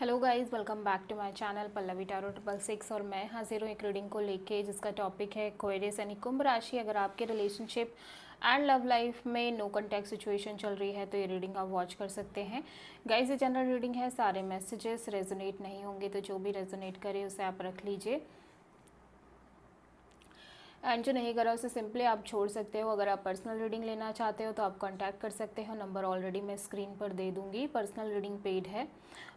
Hello guys, welcome back to my channel Pallavi tarot 666 और मैं हाजिर हूँ एक रीडिंग को लेके जिसका टॉपिक है एक्वेरियस यानी कुंभ राशि। अगर आपके रिलेशनशिप एंड लव लाइफ में नो कॉन्टैक्ट सिचुएशन चल रही है तो ये रीडिंग आप वॉच कर सकते हैं। गाइस ये जनरल रीडिंग है, सारे मैसेजेस रेजोनेट नहीं होंगे, तो जो भी रेजोनेट करे उसे आप रख लीजिए एंड जो नहीं करा उसे सिंपली आप छोड़ सकते हो। अगर आप पर्सनल रीडिंग लेना चाहते हो तो आप कांटेक्ट कर सकते हो, नंबर ऑलरेडी मैं स्क्रीन पर दे दूँगी। पर्सनल रीडिंग पेड है,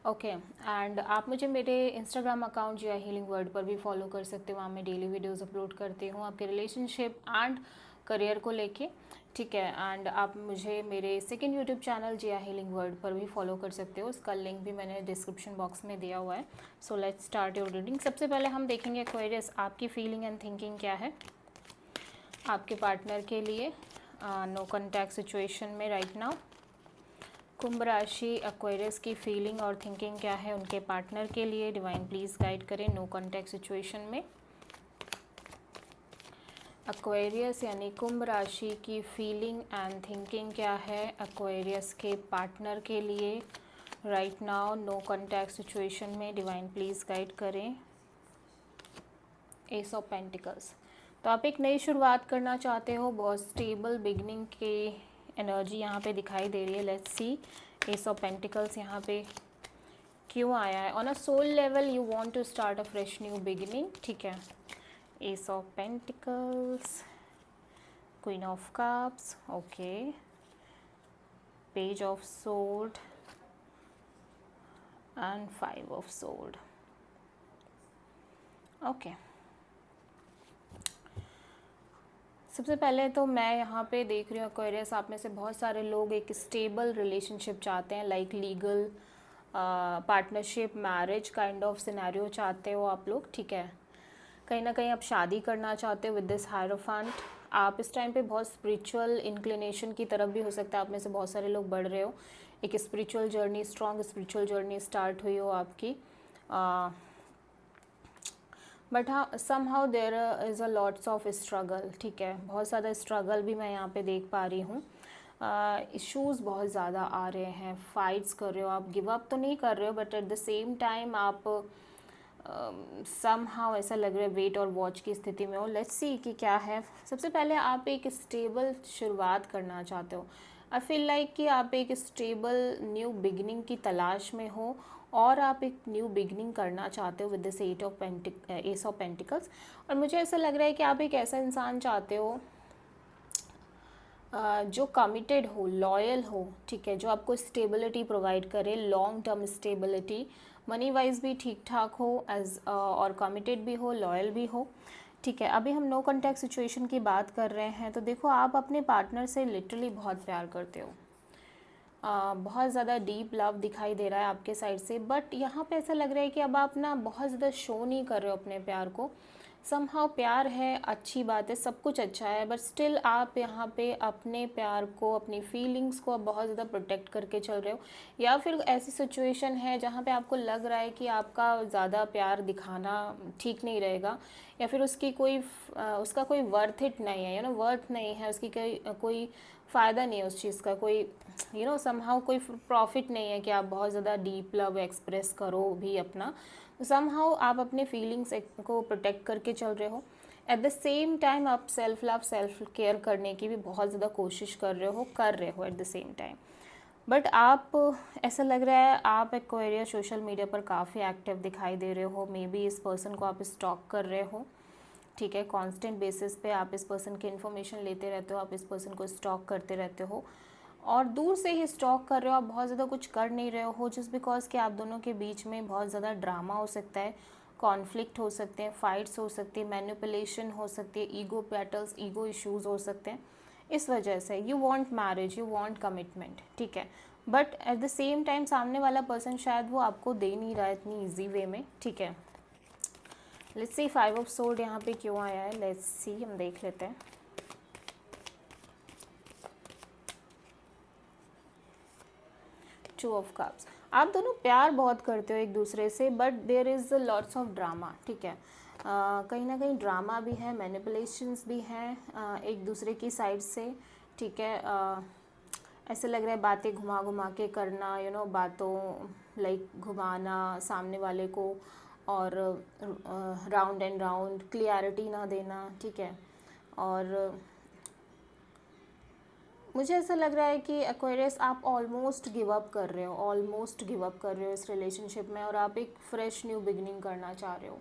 ओके। एंड आप मुझे मेरे इंस्टाग्राम अकाउंट या हीलिंग वर्ड पर भी फॉलो कर सकते हो, वहाँ मैं डेली वीडियोज़ अपलोड करती हूँ आपके रिलेशनशिप एंड करियर को लेके, ठीक है। एंड आप मुझे मेरे सेकंड यूट्यूब चैनल जिया हीलिंग वर्ड पर भी फॉलो कर सकते हो, उसका लिंक भी मैंने डिस्क्रिप्शन बॉक्स में दिया हुआ है। So let's start your reading. सबसे पहले हम देखेंगे एक्वेरियस आपकी फीलिंग एंड थिंकिंग क्या है आपके पार्टनर के लिए नो कॉन्टैक्ट सिचुएशन में राइट नाउ। कुंभ राशि एक्वेरियस की फीलिंग और थिंकिंग क्या है उनके पार्टनर के लिए, डिवाइन प्लीज गाइड करें नो कॉन्टैक्ट सिचुएशन में। एक्वेरियस यानी कुंभ राशि की फीलिंग एंड थिंकिंग क्या है एक्वेरियस के पार्टनर के लिए right now no contact situation में, डिवाइन प्लीज गाइड करें। एस ऑफ पेंटिकल्स, तो आप एक नई शुरुआत करना चाहते हो, बहुत स्टेबल बिगनिंग की एनर्जी यहाँ पे दिखाई दे रही है। Let's see ace of pentacles यहाँ पे क्यों आया है। On a soul level you want to start a fresh new beginning, ठीक है। Ace of pentacles, queen of cups, okay, page of sword and 5 of sword, okay. सबसे पहले तो मैं यहाँ पे देख रही हूँ एक्वेरियस आप में से बहुत सारे लोग एक स्टेबल रिलेशनशिप चाहते हैं, like legal partnership, marriage kind of scenario चाहते हो आप लोग, ठीक है। कहीं ना कहीं आप शादी करना चाहते हो विद दिस हायरोफेंट। आप इस टाइम पे बहुत स्पिरिचुअल इंक्लिनेशन की तरफ भी हो सकता है, आप में से बहुत सारे लोग बढ़ रहे हो, एक spiritual journey, strong spiritual journey start हुई हो आपकी। बट हाँ, somehow there is a lots of struggle, ठीक है। बहुत ज़्यादा स्ट्रगल भी मैं यहाँ पे देख पा रही हूँ। इश्यूज़ बहुत ज़्यादा आ रहे हैं, फाइट्स कर रहे हो आप, गिव अप तो नहीं कर रहे हो but at the same time आप सम हाउ ऐसा लग रहा है वेट और वॉच की स्थिति में हो। लेट्स सी कि क्या है। सबसे पहले आप एक स्टेबल शुरुआत करना चाहते हो। आई फील लाइक कि आप एक स्टेबल न्यू बिगिनिंग की तलाश में हो और आप एक न्यू बिगिनिंग करना चाहते हो with this S of pentacles. और मुझे ऐसा लग रहा है कि आप एक ऐसा इंसान चाहते हो जो कमिटेड हो, लॉयल हो, ठीक है, जो आपको स्टेबिलिटी प्रोवाइड करे, long term stability, money wise भी ठीक ठाक हो एज और कमिटेड भी हो, लॉयल भी हो, ठीक है। अभी हम नो कॉन्टैक्ट सिचुएशन की बात कर रहे हैं, तो देखो आप अपने पार्टनर से लिटरली बहुत प्यार करते हो, बहुत ज़्यादा डीप लव दिखाई दे रहा है आपके साइड से। बट यहाँ पे ऐसा लग रहा है कि अब आप ना बहुत ज़्यादा शो नहीं कर रहे हो अपने प्यार को। समहाउ प्यार है, अच्छी बात है, सब कुछ अच्छा है, बट स्टिल आप यहाँ पे अपने प्यार को, अपनी फीलिंग्स को आप बहुत ज़्यादा प्रोटेक्ट करके चल रहे हो। या फिर ऐसी सिचुएशन है जहाँ पे आपको लग रहा है कि आपका ज़्यादा प्यार दिखाना ठीक नहीं रहेगा, या फिर उसका कोई वर्थ इट नहीं है, वर्थ नहीं है उसकी, कोई फ़ायदा नहीं है उस चीज़ का, कोई समहाउ कोई प्रॉफिट नहीं है कि आप बहुत ज़्यादा डीप लव एक्सप्रेस करो भी अपना। समहाउ आप अपने फीलिंग्स को प्रोटेक्ट करके चल रहे हो, एट द सेम टाइम आप सेल्फ लव, सेल्फ केयर करने की भी बहुत ज़्यादा कोशिश कर रहे हो at the same time. But आप, ऐसा लग रहा है आप एक्वेरियस सोशल मीडिया पर काफ़ी एक्टिव दिखाई दे रहे हो, मे बी इस पर्सन को आप स्टॉक कर रहे हो, ठीक है। कांस्टेंट बेसिस पे आप इस पर्सन की इन्फॉर्मेशन लेते रहते हो, आप इस पर्सन को स्टॉक करते रहते हो और दूर से ही स्टॉक कर रहे हो, आप बहुत ज़्यादा कुछ कर नहीं रहे हो, जस्ट बिकॉज कि आप दोनों के बीच में बहुत ज़्यादा ड्रामा हो सकता है, कॉन्फ्लिक्ट हो सकते हैं, फाइट्स हो सकती है, मैनिपुलेशन हो सकती है, ईगो बैटल्स, ईगो इश्यूज़ हो सकते हैं। इस वजह से you want marriage, you want commitment, ठीक है। But at the same time सामने वाला पर्सन शायद वो आपको दे नहीं रहा है इतनी ईजी वे में, ठीक है। लेट्स सी 5 ऑफ सोर्ड यहाँ पे क्यों आया है, लेट्स सी, हम देख लेते हैं। 2 ऑफ कप्स, आप दोनों प्यार बहुत करते हो एक दूसरे से, but there is lots of drama, ठीक है। कहीं ना कहीं ड्रामा भी है, मैनिपुलेशंस भी हैं एक दूसरे की साइड से, ठीक है। ऐसे लग रहा है बातें घुमा घुमा के करना, बातों लाइक घुमाना सामने वाले को, और राउंड एंड राउंड, क्लियरिटी ना देना, ठीक है। और मुझे ऐसा लग रहा है कि एक्वेरियस आप ऑलमोस्ट गिव अप कर रहे हो इस रिलेशनशिप में, और आप एक फ्रेश न्यू बिगिनिंग करना चाह रहे हो।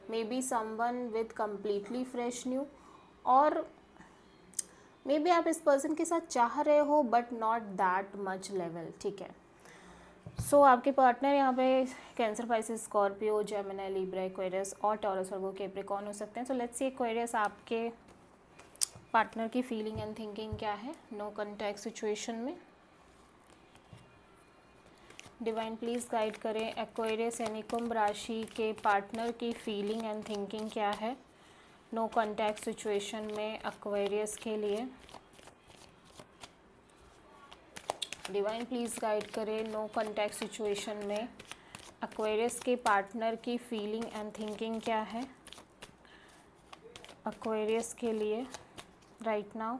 May be someone with completely fresh new, और मे बी आप इस पर्सन के साथ चाह रहे हो but not that much level, ठीक है। सो आपके पार्टनर यहाँ पे cancer, Pisces, Scorpio, Gemini, Libra, Aquarius और टॉरस, वर्गो, कैप्रिकॉर्न हो सकते हैं। सो लेट्स सी एक्वेरियस आपके पार्टनर की फीलिंग एंड थिंकिंग क्या है नो कॉन्टैक्ट सिचुएशन में। डिवाइन प्लीज़ गाइड करें एक्वेरियस यानी कुंभ राशि के पार्टनर की फीलिंग एंड थिंकिंग क्या है नो कॉन्टैक्ट सिचुएशन में एक्वेरियस के लिए। डिवाइन प्लीज़ गाइड करें नो कॉन्टैक्ट सिचुएशन में एक्वेरियस के पार्टनर की फीलिंग एंड थिंकिंग क्या है एक्वेरियस के लिए राइट नाउ।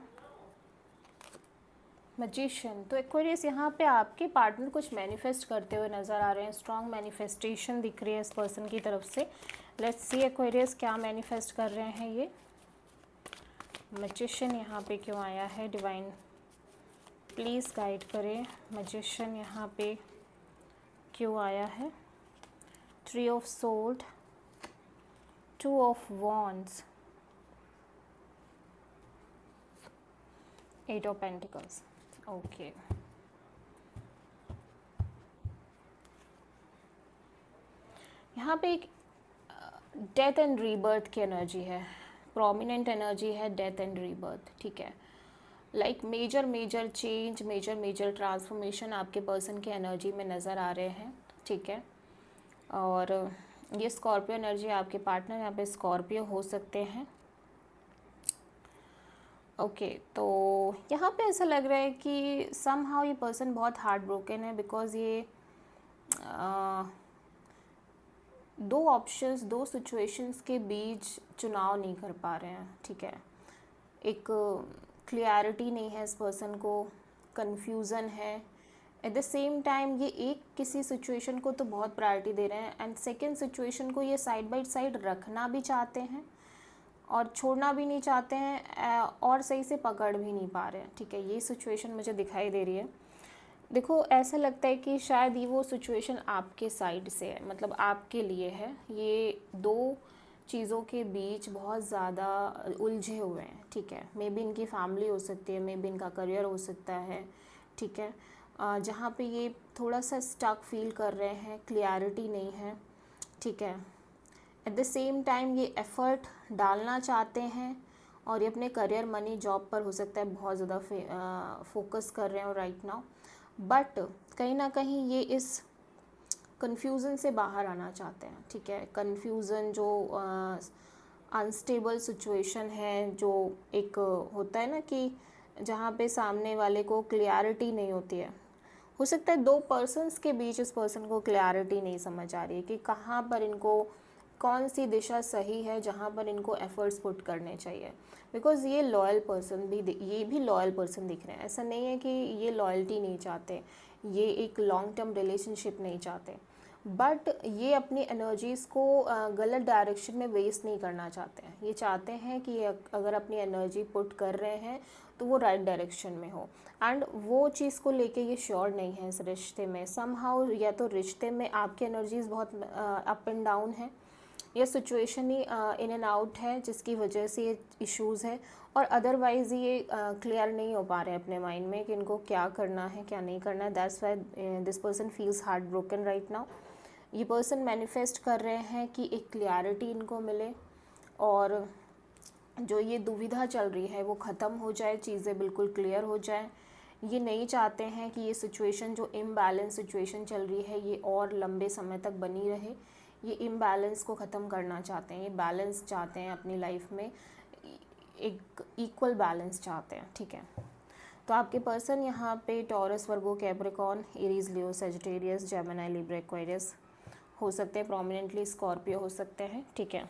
मैजिशियन, तो एक्वेरियस यहाँ पे आपके पार्टनर कुछ मैनिफेस्ट करते हुए नज़र आ रहे हैं, स्ट्रॉन्ग मैनिफेस्टेशन दिख रही है इस पर्सन की तरफ से। लेट्स सी एक्वेरियस क्या मैनिफेस्ट कर रहे हैं ये। मैजिशियन यहाँ पे क्यों आया है, डिवाइन प्लीज़ गाइड करें मैजिशियन यहाँ पे क्यों आया है। Three of swords, two of wands, eight of pentacles, okay. यहाँ पे एक डेथ एंड रीबर्थ की एनर्जी है, प्रोमिनेंट एनर्जी है डेथ एंड रीबर्थ, ठीक है। Like major change, major transformation आपके पर्सन की एनर्जी में नज़र आ रहे हैं, ठीक है। और ये स्कॉर्पियो एनर्जी, आपके पार्टनर यहाँ पे स्कॉर्पियो हो सकते हैं, ओके। तो यहाँ पे ऐसा लग रहा है कि समहाउ ये पर्सन बहुत हार्ट ब्रोकन है, बिकॉज ये दो ऑप्शंस, दो सिचुएशंस के बीच चुनाव नहीं कर पा रहे हैं, ठीक है। एक क्लियरिटी नहीं है इस पर्सन को, कन्फ्यूज़न है। एट द सेम टाइम ये एक किसी सिचुएशन को तो बहुत प्रायोरिटी दे रहे हैं, एंड सेकेंड सिचुएशन को ये साइड बाय साइड रखना भी चाहते हैं और छोड़ना भी नहीं चाहते हैं, और सही से पकड़ भी नहीं पा रहे हैं, ठीक है। ये सिचुएशन मुझे दिखाई दे रही है। देखो, ऐसा लगता है कि शायद ये वो सिचुएशन आपके साइड से है, मतलब आपके लिए है। ये दो चीज़ों के बीच बहुत ज़्यादा उलझे हुए हैं, ठीक है। मे बी इनकी फैमिली हो सकती है, मे बी इनका करियर हो सकता है, ठीक है। जहाँ पे ये थोड़ा सा स्टक फील कर रहे हैं, क्लियरिटी नहीं है, ठीक है। एट द सेम टाइम ये एफ़र्ट डालना चाहते हैं और ये अपने करियर, मनी, जॉब पर हो सकता है बहुत ज़्यादा फोकस कर रहे हो राइट नाउ, बट कहीं ना कहीं ये इस कन्फ्यूज़न से बाहर आना चाहते हैं, ठीक है। कन्फ्यूज़न जो अनस्टेबल सिचुएशन है, जो एक होता है ना कि जहाँ पे सामने वाले को क्लियरिटी नहीं होती है, हो सकता है दो पर्सन्स के बीच इस पर्सन को क्लियरिटी नहीं समझ आ रही है कि कहाँ पर इनको कौन सी दिशा सही है, जहाँ पर इनको एफर्ट्स पुट करने चाहिए। बिकॉज़ ये लॉयल पर्सन भी, ये भी लॉयल पर्सन दिख रहे हैं। ऐसा नहीं है कि ये लॉयल्टी नहीं चाहते, ये एक लॉन्ग टर्म रिलेशनशिप नहीं चाहते, बट ये अपनी एनर्जीज़ को गलत डायरेक्शन में वेस्ट नहीं करना चाहते हैं। ये चाहते हैं कि अगर अपनी एनर्जी पुट कर रहे हैं तो वो राइट डायरेक्शन में हो, एंड वो चीज़ को लेके ये श्योर नहीं है इस रिश्ते में। समहाउ या तो रिश्ते में आपकी एनर्जीज़ बहुत अप एंड डाउन है, या situation he in and out है जिसकी वजह से ये इश्यूज़ है, और अदरवाइज़ ये क्लियर नहीं हो पा रहे हैं अपने माइंड में कि इनको क्या करना है, क्या नहीं करना है। That's why this person feels heart broken right now. ये पर्सन मैनिफेस्ट कर रहे हैं कि एक क्लियरिटी इनको मिले, और जो ये दुविधा चल रही है वो ख़त्म हो जाए, चीज़ें बिल्कुल क्लियर हो जाए। ये नहीं चाहते हैं कि ये सिचुएशन, जो इम्बैलेंस सिचुएशन चल रही है, ये और लंबे समय तक बनी रहे। ये इम्बैलेंस को ख़त्म करना चाहते हैं, ये बैलेंस चाहते हैं अपनी लाइफ में, एक इक्वल बैलेंस चाहते हैं, ठीक है। तो आपके पर्सन यहाँ पे टॉरस, वर्गो, कैप्रिकॉर्न, एरीज, लियो, सजिटेरियस, जेमिनी, लिब्रा, एक्वेरियस हो सकते हैं, प्रोमिनेंटली स्कॉर्पियो हो सकते हैं, ठीक है।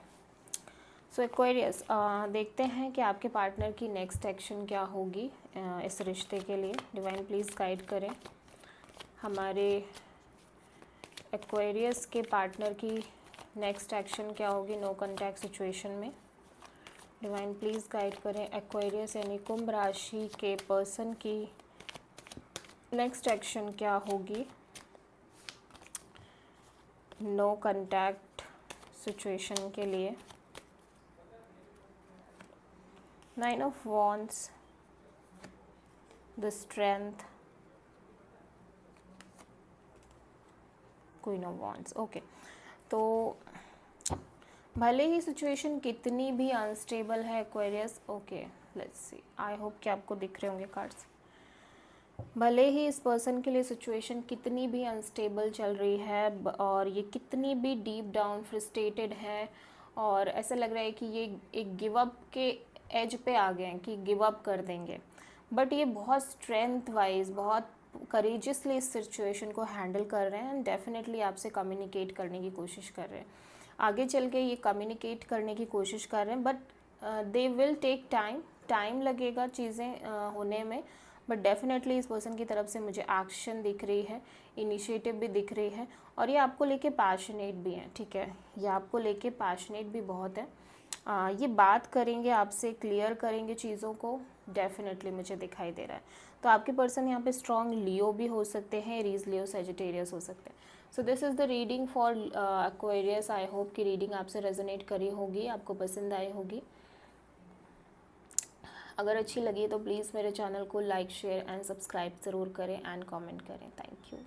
सो एक्वेरियस, देखते हैं कि आपके पार्टनर की नेक्स्ट एक्शन क्या होगी इस रिश्ते के लिए। डिवाइन प्लीज़ गाइड करें हमारे एक्वेरियस के पार्टनर की नेक्स्ट एक्शन क्या होगी नो कॉन्टैक्ट सिचुएशन में। डिवाइन प्लीज़ गाइड करें एक्वेरियस यानी कुंभ राशि के पर्सन की नेक्स्ट एक्शन क्या होगी नो कॉन्टैक्ट सिचुएशन के लिए। 9 of wands, the strength, queen of wands. Okay, तो भले ही सिचुएशन कितनी भी अनस्टेबल है Aquarius, okay let's see, I hope कि आपको दिख रहे होंगे कार्ड्स। भले ही इस पर्सन के लिए सिचुएशन कितनी भी अनस्टेबल चल रही है और ये कितनी भी डीप डाउन फ्रस्ट्रेटेड है और ऐसा लग रहा है कि ये एक गिव अप के एज पे आ गए हैं कि गिव अप कर देंगे, बट ये बहुत स्ट्रेंथ वाइज बहुत करेजियसली इस सिचुएशन को हैंडल कर रहे हैं एंड डेफिनेटली आपसे कम्युनिकेट करने की कोशिश कर रहे हैं। आगे चल के ये कम्युनिकेट करने की कोशिश कर रहे हैं, but they will take time लगेगा चीज़ें होने में, बट डेफिनेटली इस पर्सन की तरफ से मुझे एक्शन दिख रही है, इनिशिएटिव भी दिख रही है और ये आपको लेके पैशनेट भी हैं। ठीक है, ये आपको लेके पैशनेट भी बहुत है। ये बात करेंगे आपसे, क्लियर करेंगे चीज़ों को, डेफिनेटली मुझे दिखाई दे रहा है। तो आपके पर्सन यहाँ पे स्ट्रॉन्ग लियो भी हो सकते हैं, एरीज, लियो, सेजिटेरियस हो सकते हैं। So this is the reading for Aquarius. I hope कि रीडिंग आपसे रेजोनेट करी होगी, आपको पसंद आई होगी। अगर अच्छी लगी तो प्लीज़ मेरे चैनल को लाइक, शेयर एंड सब्सक्राइब ज़रूर करें एंड कमेंट करें। Thank you.